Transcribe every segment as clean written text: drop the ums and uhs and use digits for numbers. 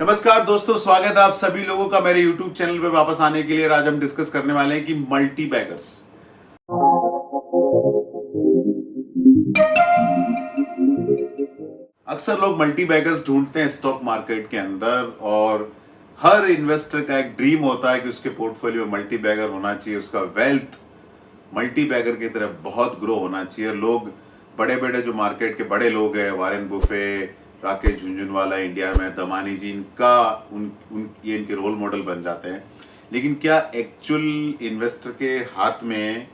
नमस्कार दोस्तों, स्वागत है आप सभी लोगों का मेरे YouTube चैनल पे वापस आने के लिए। आज हम डिस्कस करने वाले हैं कि मल्टी बैगर्स। अक्सर लोग मल्टी बैगर्स ढूंढते हैं स्टॉक मार्केट के अंदर, और हर इन्वेस्टर का एक ड्रीम होता है कि उसके पोर्टफोलियो में मल्टी बैगर होना चाहिए, उसका वेल्थ मल्टी बैगर की तरह बहुत ग्रो होना चाहिए। लोग बड़े बड़े जो मार्केट के बड़े लोग हैं, Warren buffet, Rakesh Jhunjhunwala India में, दमानी जी, ये इनके रोल मॉडल बन जाते हैं। लेकिन क्या एक्चुअल इन्वेस्टर के हाथ में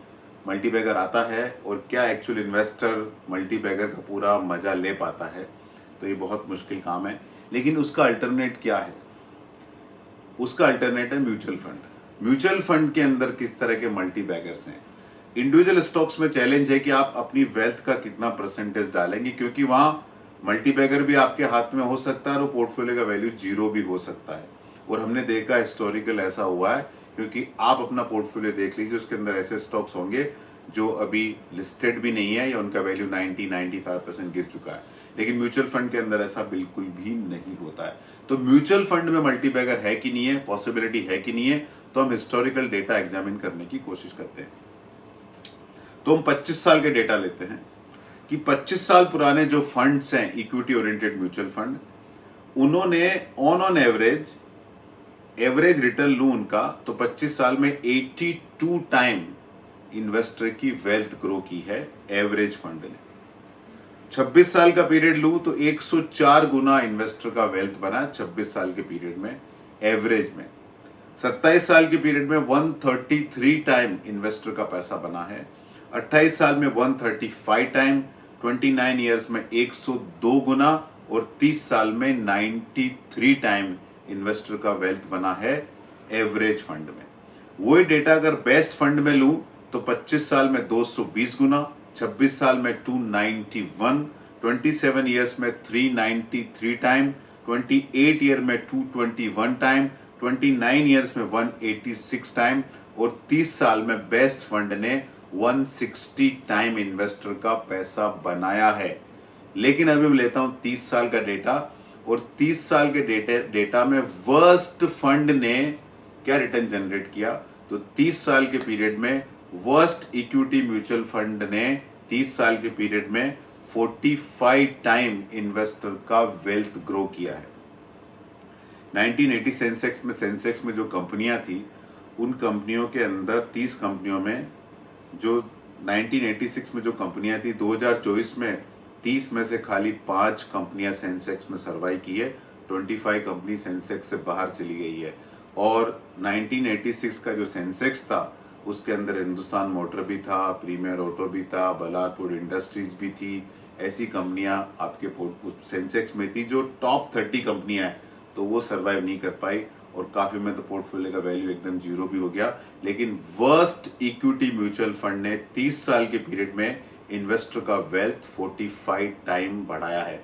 मल्टी बैगर आता है, और क्या एक्चुअल इन्वेस्टर मल्टी बैगर का पूरा मजा ले पाता है? तो ये बहुत मुश्किल काम है। लेकिन उसका अल्टरनेट क्या है? उसका अल्टरनेट है म्यूचुअल फंड। म्यूचुअल फंड के अंदर किस तरह के मल्टी बैगर्स हैं? इंडिविजुअल स्टॉक्स में चैलेंज है कि आप अपनी वेल्थ का कितना परसेंटेज डालेंगे, क्योंकि वहां मल्टी बैगर भी आपके हाथ में हो सकता है और पोर्टफोलियो का वैल्यू जीरो भी हो सकता है। और हमने देखा हिस्टोरिकल ऐसा हुआ है, क्योंकि आप अपना पोर्टफोलियो देख लीजिए, उसके अंदर ऐसे स्टॉक्स होंगे जो अभी लिस्टेड भी नहीं है या उनका वैल्यू 90-95% गिर चुका है। लेकिन म्यूचुअल फंड के अंदर ऐसा बिल्कुल भी नहीं होता है। तो म्यूचुअल फंड में मल्टी बैगर है कि नहीं है, पॉसिबिलिटी है कि नहीं है, तो हम हिस्टोरिकल डेटा एग्जामिन करने की कोशिश करते हैं। तो हम 25 साल के डेटा लेते हैं कि 25 साल पुराने जो फंड्स हैं, इक्विटी ओरिएंटेड म्यूचुअल फंड, उन्होंने ऑन एवरेज रिटर्न लूं उनका, तो 25 साल में 82 टाइम इन्वेस्टर की वेल्थ ग्रो की है एवरेज फंड ने। 26 साल का पीरियड लूं तो 104 गुना इन्वेस्टर का वेल्थ बना 26 साल के पीरियड में, एवरेज में। 27 साल के पीरियड में 133 टाइम इन्वेस्टर का पैसा बना है। 28 साल में 135 टाइम, 29 ईयर्स में 102 गुना, और 30 साल में 93 टाइम इन्वेस्टर का वेल्थ बना है एवरेज फंड में। वही डेटा अगर बेस्ट फंड में लूं तो 25 साल में 220 गुना, 26 साल में 291, 27 ईयर्स में 393 टाइम, 28 ईयर में 221 टाइम, 29 ईयर्स में 186 टाइम, और 30 साल में बेस्ट फंड ने 160 टाइम इन्वेस्टर का पैसा बनाया है। लेकिन अभी मैं लेता हूं 30 साल का डेटा, और 30 साल के डेटा में वर्स्ट फंड ने क्या रिटर्न जनरेट किया? तो 30 साल के पीरियड में वर्स्ट इक्विटी म्यूचुअल फंड ने 30 साल के पीरियड में 45 टाइम इन्वेस्टर का वेल्थ ग्रो किया है। 1980 सेंसेक्स में जो कंपनियां थी, उन कंपनियों के अंदर 30 कंपनियों में जो 1986 में जो कंपनियां थी, 2024 में 30 में से खाली 5 कंपनियां सेंसेक्स में सर्वाइव की है। 25 कंपनी सेंसेक्स से बाहर चली गई है। और 1986 का जो सेंसेक्स था, उसके अंदर हिंदुस्तान मोटर भी था, प्रीमियर ऑटो भी था, बलारपुर इंडस्ट्रीज भी थी। ऐसी कंपनियां आपके सेंसेक्स में थी जो टॉप 30 कंपनियां हैं, तो वो सर्वाइव नहीं कर पाई, और काफी में तो पोर्टफोलियो का वैल्यू एकदम जीरो भी हो गया। लेकिन वर्स्ट इक्विटी म्यूचुअल फंड ने 30 साल के पीरियड में इन्वेस्टर का वेल्थ 45 टाइम बढ़ाया है।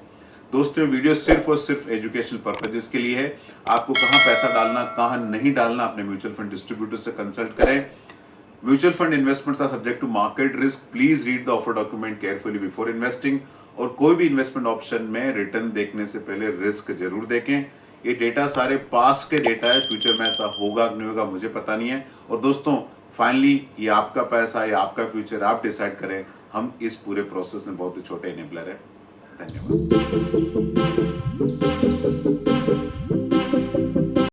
दोस्तों, वीडियो सिर्फ और सिर्फ एजुकेशनल पर्पजेस के लिए है। आपको कहां पैसा डालना, कहां नहीं डालना, अपने म्यूचुअल फंड डिस्ट्रीब्यूटर से कंसल्ट करें। Mutual fund investments are subject to market risk. Please read the offer document carefully before investing. और कोई भी इन्वेस्टमेंट ऑप्शन में रिटर्न देखने से पहले रिस्क जरूर देखें। ये डेटा सारे पास के डेटा है, फ्यूचर में ऐसा होगा नहीं होगा मुझे पता नहीं है। और दोस्तों, फाइनली ये आपका पैसा, ये आपका फ्यूचर, आप डिसाइड करें। हम इस पूरे प्रोसेस में बहुत ही छोटे इनेबलर है। धन्यवाद।